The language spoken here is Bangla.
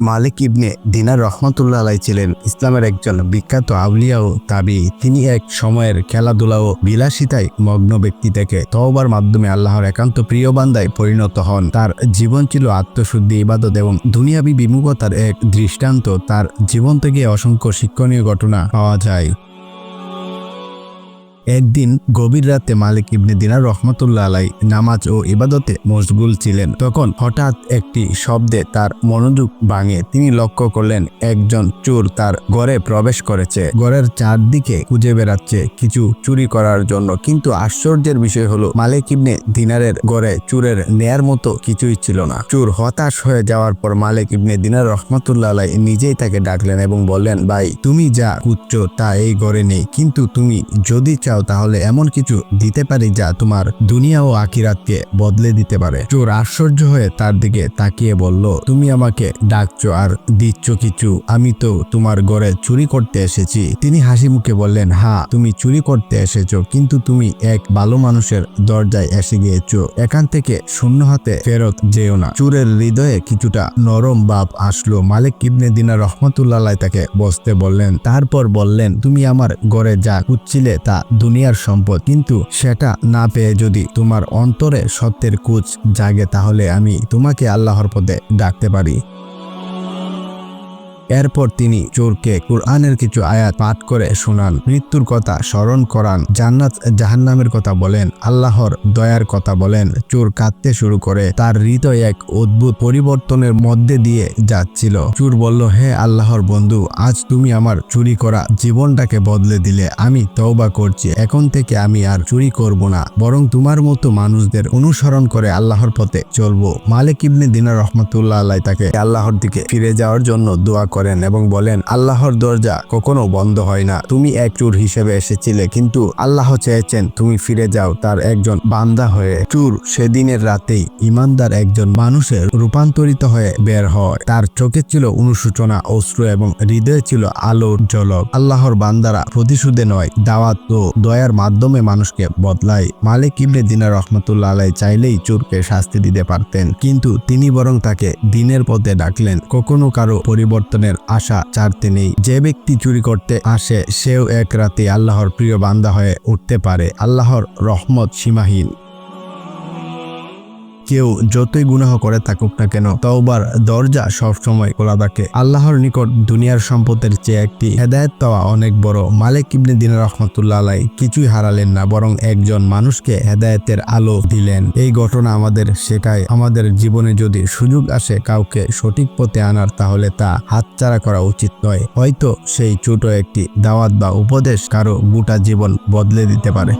মালিক ইবনে দিনার রহমাতুল্লাহ আলাইহি ছিলেন ইসলামের একজন বিখ্যাত আউলিয়া ও তাবি। তিনি এক সময়ের খেলাধুলা ও বিলাসিতায় মগ্ন ব্যক্তি থেকে তওবার মাধ্যমে আল্লাহর একান্ত প্রিয় বান্দায় পরিণত হন। তার জীবন ছিল আত্মশুদ্ধি, ইবাদত এবং দুনিয়াবি বিমুখতার এক দৃষ্টান্ত। তার জীবন থেকে অসংখ্য শিক্ষণীয় ঘটনা পাওয়া যায়। একদিন গভীর রাতে মালিক ইবনে দিনার রহমাতুল্লাহ আলাইহি নামাজ ও ইবাদতে মশগুল ছিলেন। তখন হঠাৎ একটি শব্দে তার মনোযোগ ভাঙে। তিনি লক্ষ্য করলেন একজন চোর তার ঘরে প্রবেশ করেছে। ঘরের চারদিকে খুঁজে বেড়াচ্ছে কিছু চুরি করার জন্য। কিন্তু আশ্চর্যের বিষয় হলো মালিক ইবনে দিনারের ঘরে চোরের নেয়ার মতো কিছুই ছিল না। চোর হতাশ হয়ে যাওয়ার পর মালিক ইবনে দিনার রহমাতুল্লাহ আলাইহি নিজেই তাকে ডাকলেন এবং বললেন, ভাই, তুমি যা খুঁজছো তা এই ঘরে নেই, কিন্তু তুমি যদি তাহলে এমন কিছু দিতে পারি যা তোমার দুনিয়া ও আখিরাতকে বদলে দিতে পারে। চোর আশ্চর্য হয়ে তার দিকে তাকিয়ে বলল, তুমি আমাকে ডাকছো আর দিচ্ছ কিছু? আমি তো তোমার ঘরে চুরি করতে এসেছি। তিনি হাসি মুখে বললেন, হ্যাঁ, তুমি চুরি করতে এসেছো, কিন্তু তুমি এক ভালো মানুষের দরজায় এসে গিয়েছো। এখান থেকে শূন্য হাতে ফেরত যেও না। চোরের হৃদয়ে কিছুটা নরম ভাব আসলো। মালিক ইবনে দিনার রহমাতুল্লাহ আলাইহি তাকে বসতে বললেন। তারপর বললেন, তুমি আমার ঘরে যা খুঁজছিলে তা দুনিয়ার সম্পদ, কিন্তু সেটা না পেয়ে যদি তোমার অন্তরে সত্যের খোঁজ জাগে তাহলে আমি তোমাকে আল্লাহর পথে ডাকতে পারি। এরপর তিনি চোরকে কুরআনের কিছু আয়াত পাঠ করে শোনান, মৃত্যুর কথা স্মরণ করান, জান্নাত জাহান্নামের কথা বলেন, আল্লাহর দয়ার কথা বলেন। চোর কাঁদতে শুরু করে। তার হৃদয় এক অদ্ভুত পরিবর্তনের মধ্যে দিয়ে যাচ্ছিল। চোর বলল, হে আল্লাহর বন্ধু, আজ তুমি আমার চুরি করা জীবনটাকে বদলে দিলে। আমি তওবা করছি। এখন থেকে আমি আর চুরি করব না, বরং তোমার মতো মানুষদের অনুসরণ করে আল্লাহর পথে চলবো। মালিক ইবনে দিনার রহমাতুল্লাহ আলাইহি তাকে আল্লাহর দিকে ফিরে যাওয়ার জন্য দোয়া করেন এবং বলেন, আল্লাহর দরজা কখনো বন্ধ হয় না। তুমি এক চোর হিসেবে এসেছিলে, কিন্তু আল্লাহ চেয়েছেন তুমি ফিরে যাও তার একজন বান্দা হয়ে। চোর সেদিনের রাতেই ইমানদার একজন মানুষের রূপান্তরিত হয়ে বের হয়। তার চোখে ছিল অনুশোচনা, অশ্রু এবং হৃদয়ে ছিল আলোর ঝলক। আল্লাহর বান্দারা প্রতিশোধে নয়, দাওয়াত ও দয়ার মাধ্যমে মানুষকে বদলায়। মালিক ইবনে দিনার রহমাতুল্লাহ আলাইহি চাইলেই চোরকে শাস্তি দিতে পারতেন, কিন্তু তিনি বরং তাকে দ্বীনের পথে ডাকলেন। কখনো কারো পরিবর্তনের আশা ছাড়তে নেই। যে ব্যক্তি চুরি করতে আসে সেও এক রাতে আল্লাহর প্রিয় বান্দা হয়ে উঠতে পারে। আল্লাহর রহমত সীমাহীন। কেউ যতই গুনাহ করে থাকুক না কেন, তওবার দরজা সবসময় খোলা থাকে। আল্লাহর নিকট দুনিয়ার সম্পদের চেয়ে একটি হেদায়েত পাওয়া অনেক বড়। মালিক ইবনে দিনার রহমাতুল্লাহ আলাইহি কিছুই হারালেন না, বরং একজন মানুষকে হেদায়েতের আলো দিলেন। এই ঘটনা আমাদের শেখায়, আমাদের জীবনে যদি সুযোগ আসে কাউকে সঠিক পথে আনার, তাহলে তা হাতছাড়া করা উচিত নয়। হয়তো সেই ছোট একটি দাওয়াত বা উপদেশ কারো গোটা জীবন বদলে দিতে পারে।